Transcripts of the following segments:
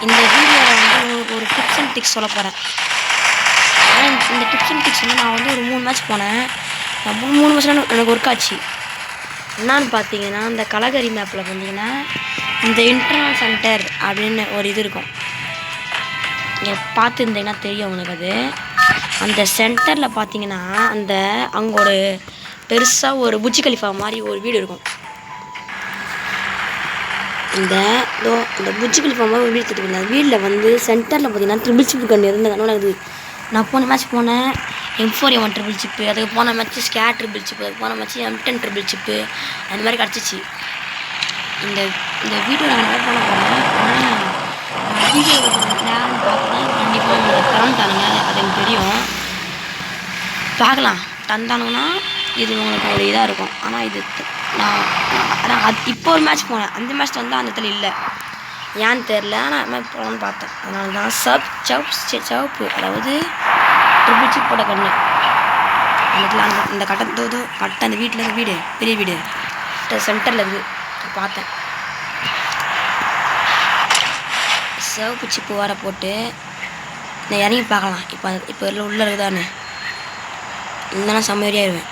இந்த வீடியோவில் வந்து உங்களுக்கு ஒரு டிப்ஸ் அண்ட் டிக்ஸ் சொல்ல போகிறேன். ஆனால் இந்த டிப்ஸ் அண்ட் டிக்ஸ் வந்து நான் வந்து ஒரு 3 மேட்ச் போனேன். 3 மேட்ச்லாம் எனக்கு ஒர்க் ஆச்சு. என்னான்னு பார்த்தீங்கன்னா, இந்த கலகரி மேப்பில் பார்த்தீங்கன்னா இந்த இன்டர்னல் சென்டர் அப்படின்னு ஒரு இது இருக்கும். நீங்கள் பார்த்துருந்தீங்கன்னா தெரியும் உங்களுக்கு. அது அந்த சென்டரில் பார்த்தீங்கன்னா அங்கே ஒரு பெருசாக ஒரு புஜ்ஜி கலிஃபா மாதிரி ஒரு வீடு இருக்கும். இந்த புஜ்ஜி கலிஃபா மாதிரி ஒரு வீடு திட்டு அந்த வீட்டில் வந்து சென்டரில் பார்த்தீங்கன்னா ட்ரிபிள் சிப்பு கண்டு இருந்தது. நான் போன மேட்ச் போனேன் M4A1 ட்ரிபிள் சிப்பு, அதுக்கு போன மேட்ச்சு ஸ்கேட் ட்ரிபிள் சிப்பு, அதுக்கு போன மேட்ச்சு M10 ட்ரிபிள் சிப்பு, அந்த மாதிரி கிடச்சிச்சு. இந்த வீடியோ நான் என்ன பண்ண போகிறேன், ஆனால் வீடியோ நேரம் பார்த்தீங்கன்னா கண்டிப்பாக உங்களுக்கு தரந்தானுங்க, அது எனக்கு தெரியும். பார்க்கலாம், தந்தானுங்கன்னா இது உங்களுக்கு ஒரு இதாக இருக்கும். ஆனால் இது நான் இப்போ ஒரு மேட்ச் போனேன், அந்த மேட்ச் வந்து அந்த இடத்துல இல்லை, ஏன்னு தெரில. ஆனால் மேட்ச் போகலான்னு பார்த்தேன். அதனால தான் சவுப்பு அதாவது ட்ரிபிள் சிப் போட கண்ணு அந்த கட்ட அந்த வீட்டில் வீடு பெரிய வீடு சென்டரில் இருக்குது பார்த்தேன். சிவப்பு சிப்பு வர போட்டு நான் இறங்கி பார்க்கலாம். இப்போ உள்ளே இருக்குதான்னு இல்லைன்னா செம்மறியாயிருவேன்.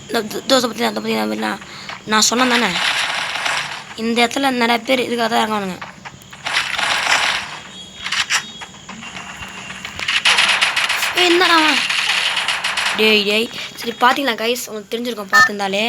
இந்த தோசை பற்றி நான் சொன்னேன் தானே, இந்த இடத்துல நிறைய பேர் இதுக்காக தான் இறங்குவானுங்க. என்னடா டேய் சரி பார்த்தீங்களா கைஸ், உங்களுக்கு தெரிஞ்சிருக்கோம் பார்த்துருந்தாலே.